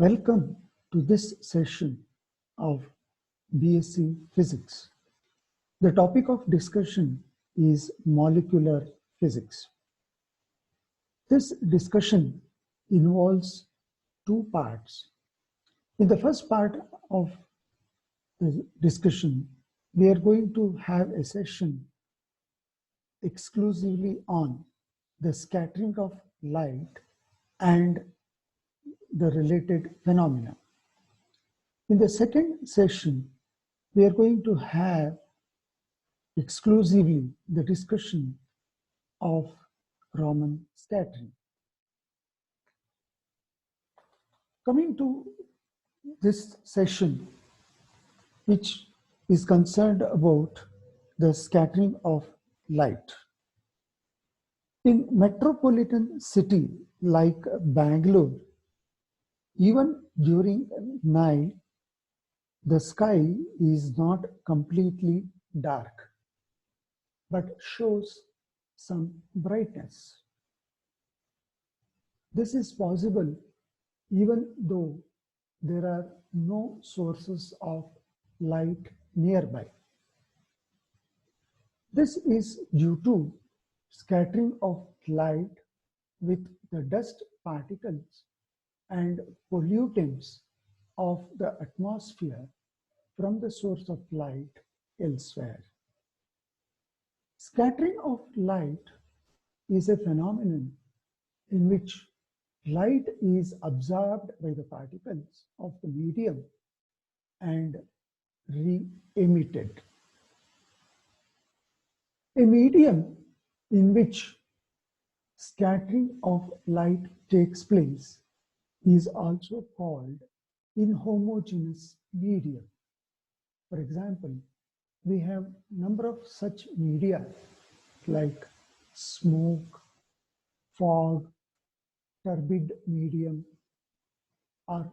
Welcome to this session of BSc Physics. The topic of discussion is molecular physics. This discussion involves two parts. In the first part of the discussion, we are going to have a session exclusively on the scattering of light and the related phenomena. In the second session, we are going to have exclusively the discussion of Raman scattering. Coming to this session, which is concerned about the scattering of light. In metropolitan city like Bangalore, even during night, the sky is not completely dark, but shows some brightness. This is possible even though there are no sources of light nearby. This is due to scattering of light with the dust particles and pollutants of the atmosphere from the source of light elsewhere. Scattering of light is a phenomenon in which light is absorbed by the particles of the medium and re-emitted. A medium in which scattering of light takes place is also called inhomogeneous medium. For example, we have number of such media like smoke, fog, turbid medium, or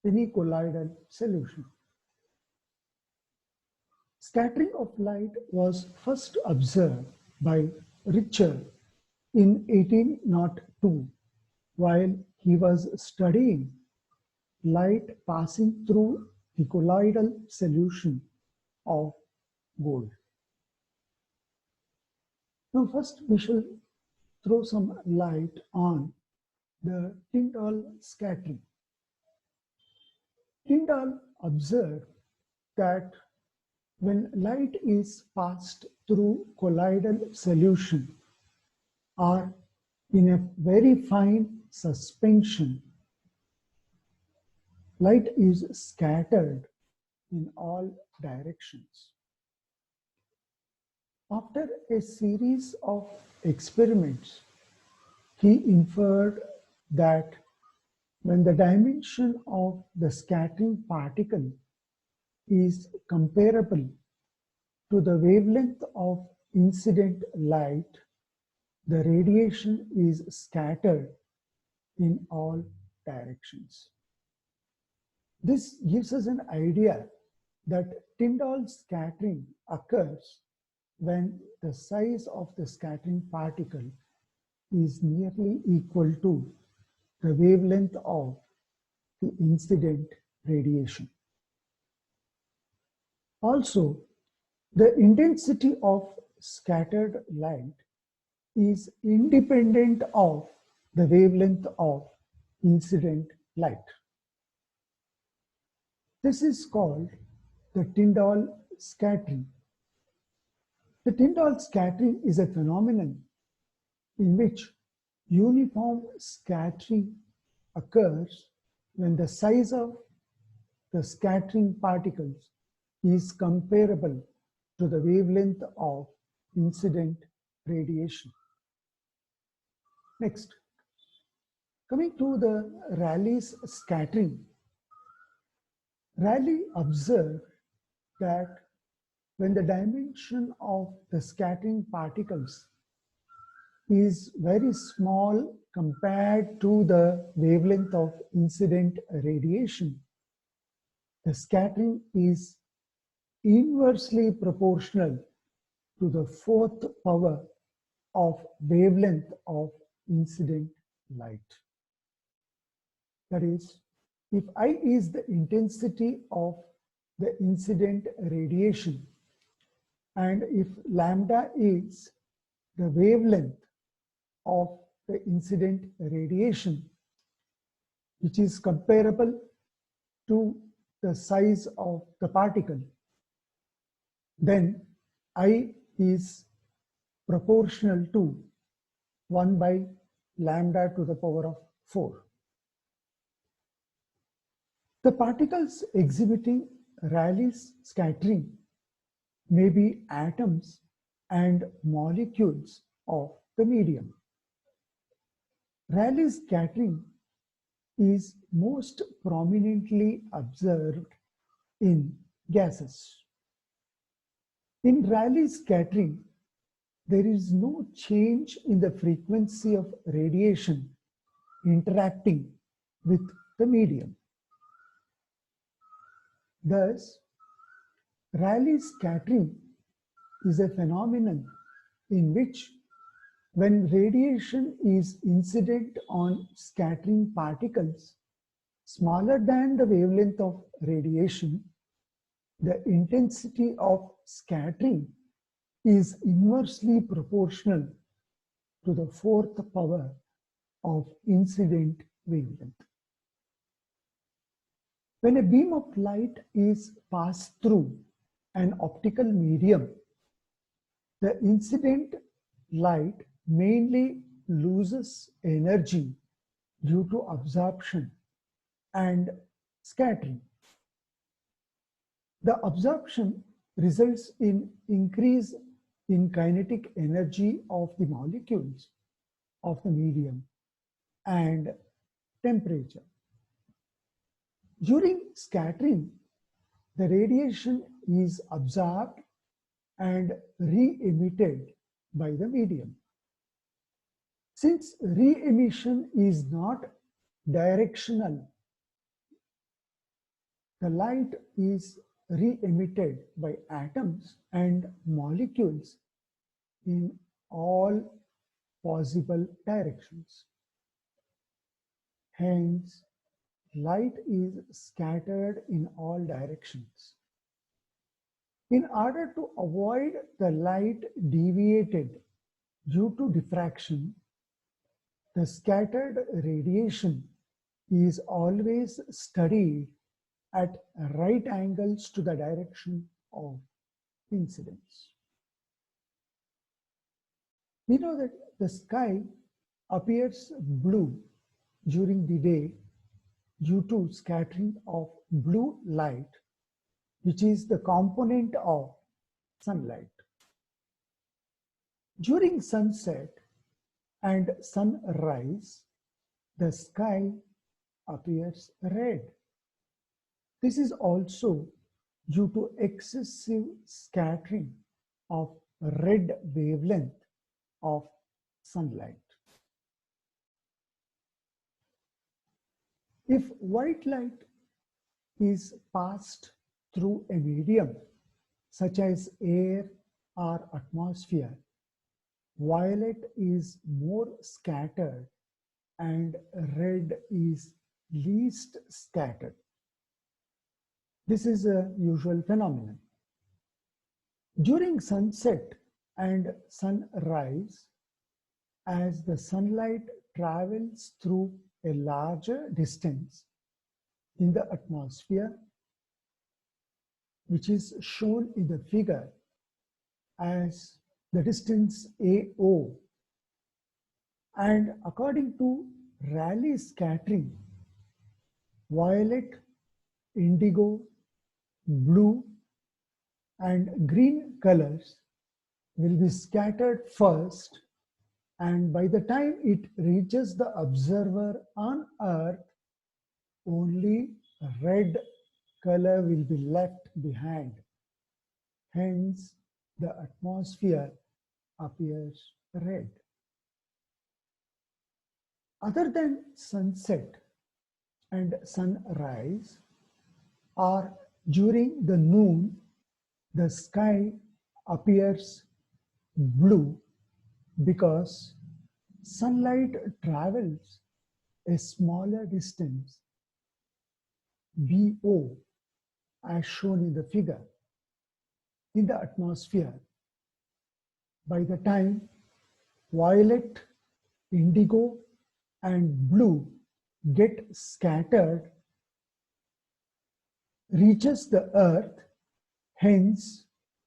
any colloidal solution. Scattering of light was first observed by Richter in 1802 while he was studying light passing through the colloidal solution of gold. Now first we shall throw some light on the Tintal Scattering. Tyndall observed that when light is passed through colloidal solution or in a very fine suspension, light is scattered in all directions. After a series of experiments, he inferred that when the dimension of the scattering particle is comparable to the wavelength of incident light, the radiation is scattered in all directions. This gives us an idea that Tyndall scattering occurs when the size of the scattering particle is nearly equal to the wavelength of the incident radiation. Also, the intensity of scattered light is independent of the wavelength of incident light. This is called the Tyndall scattering. The Tyndall scattering is a phenomenon in which uniform scattering occurs when the size of the scattering particles is comparable to the wavelength of incident radiation. Next, coming to the Raleigh's scattering. Rayleigh observed that when the dimension of the scattering particles is very small compared to the wavelength of incident radiation, the scattering is inversely proportional to the fourth power of wavelength of incident light. That is, If I is the intensity of the incident radiation, and if lambda is the wavelength of the incident radiation, which is comparable to the size of the particle, then I is proportional to 1 by lambda to the power of 4. The particles exhibiting Raleigh's scattering may be atoms and molecules of the medium. Raleigh's scattering is most prominently observed in gases. In Raleigh's scattering, there is no change in the frequency of radiation interacting with the medium. Thus, Raleigh's scattering is a phenomenon in which, when radiation is incident on scattering particles smaller than the wavelength of radiation, the intensity of scattering is inversely proportional to the fourth power of incident wavelength. When a beam of light is passed through an optical medium, the incident light mainly loses energy due to absorption and scattering. The absorption results in increase in kinetic energy of the molecules of the medium and temperature. During scattering, the radiation is absorbed and re-emitted by the medium. Since re-emission is not directional, the light is re-emitted by atoms and molecules in all possible directions. Hence, light is scattered in all directions. In order to avoid the light deviated due to diffraction, the scattered radiation is always studied at right angles to the direction of incidence. We know that the sky appears blue during the day due to scattering of blue light, which is the component of sunlight. During sunset and sunrise, the sky appears red. This is also due to excessive scattering of red wavelength of sunlight. If white light is passed through a medium such as air or atmosphere, violet is more scattered and red is least scattered. This is a usual phenomenon. During sunset and sunrise, as the sunlight travels through a larger distance in the atmosphere, which is shown in the figure as the distance AO, and according to Rayleigh scattering, violet, indigo, blue and green colors will be scattered first, and by the time it reaches the observer on Earth, only red color will be left behind. Hence, the atmosphere appears red. Other than sunset and sunrise, or during the noon, the sky appears blue because sunlight travels a smaller distance BO, as shown in the figure, in the atmosphere, by the time violet, indigo, and blue get scattered, reaches the earth, hence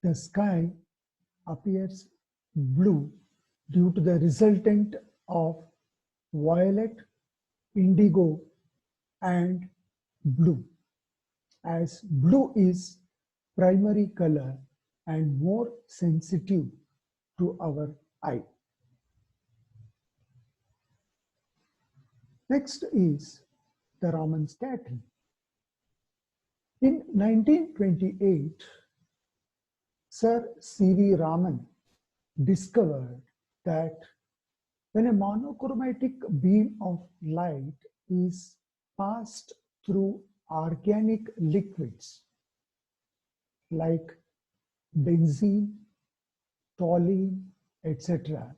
the sky appears blue due to the resultant of violet, indigo, and blue, as blue is primary color and more sensitive to our eye. Next is the Raman Scattering. In 1928, Sir C.V. Raman discovered that when a monochromatic beam of light is passed through organic liquids like benzene, toluene, etc.,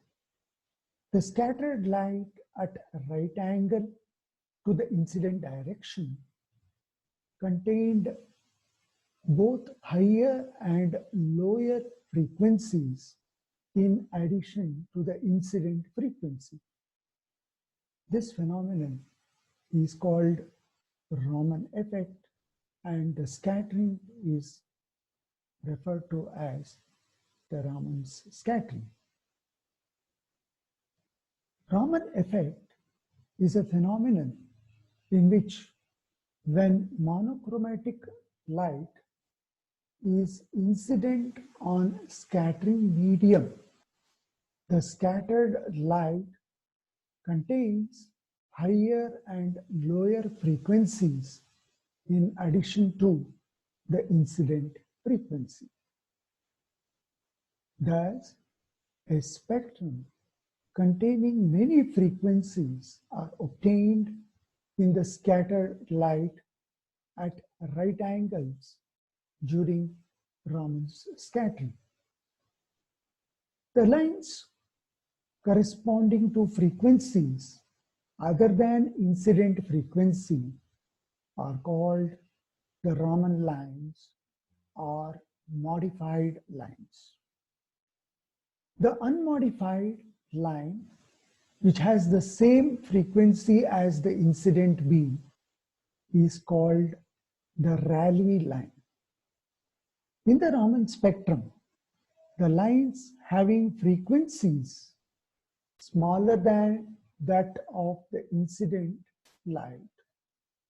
the scattered light at right angle to the incident direction contained both higher and lower frequencies in addition to the incident frequency. This phenomenon is called Raman effect, and the scattering is referred to as the Raman's scattering. Raman effect is a phenomenon in which when monochromatic light is incident on scattering medium, the scattered light contains higher and lower frequencies in addition to the incident frequency. Thus, a spectrum containing many frequencies are obtained in the scattered light at right angles during Raman's scattering. The lines corresponding to frequencies other than incident frequency are called the Raman lines or modified lines. The unmodified line, which has the same frequency as the incident beam, is called the Rayleigh line. In the Raman spectrum, the lines having frequencies smaller than that of the incident light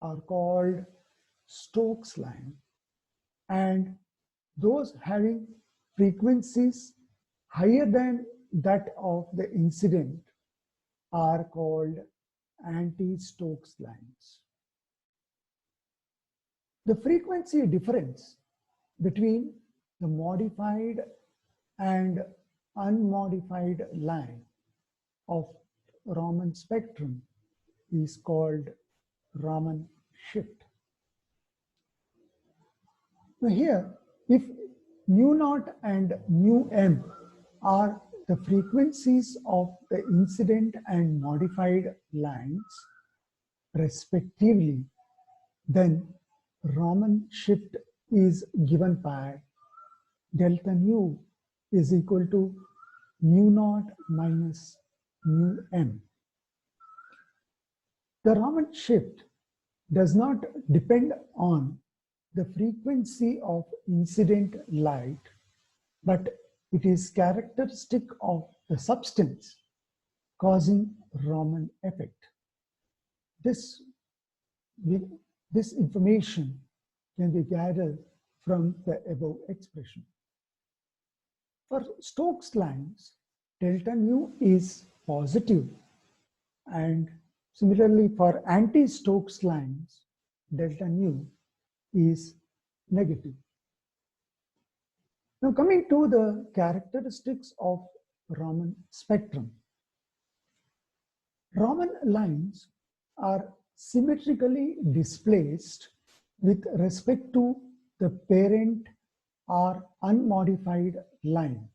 are called Stokes line, and those having frequencies higher than that of the incident are called anti-Stokes lines. The frequency difference between the modified and unmodified line of Raman spectrum is called Raman Shift. Now here, if mu naught and mu m are the frequencies of the incident and modified lines respectively, then Raman shift is given by delta nu is equal to mu naught minus mu m. The Raman shift does not depend on the frequency of incident light, but it is characteristic of the substance causing Raman effect. This information can be gathered from the above expression. For Stokes lines, delta nu is positive, and similarly for anti-Stokes lines, delta nu is negative. Now coming to the characteristics of Raman spectrum. Raman lines are symmetrically displaced with respect to the parent or unmodified line,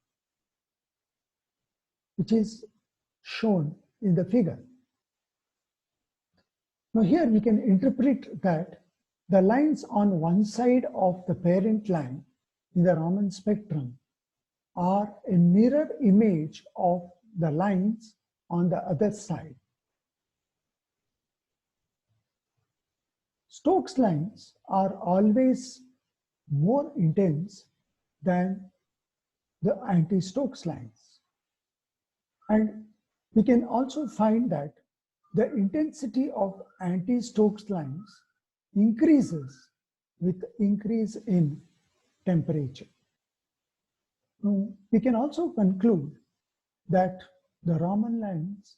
which is shown in the figure. Now here we can interpret that the lines on one side of the parent line in the Raman spectrum are a mirror image of the lines on the other side. Stokes lines are always more intense than the anti-Stokes lines. And we can also find that the intensity of anti-Stokes lines increases with increase in temperature. We can also conclude that the Raman lines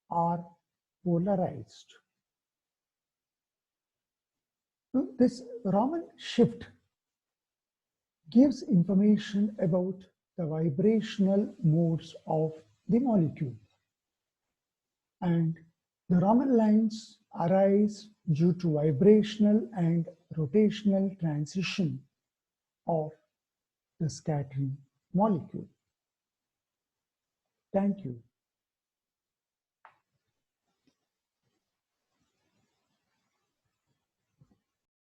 are polarized. This Raman shift gives information about the vibrational modes of the molecule. And the Raman lines arise due to vibrational and rotational transition of the scattering molecule. Thank you.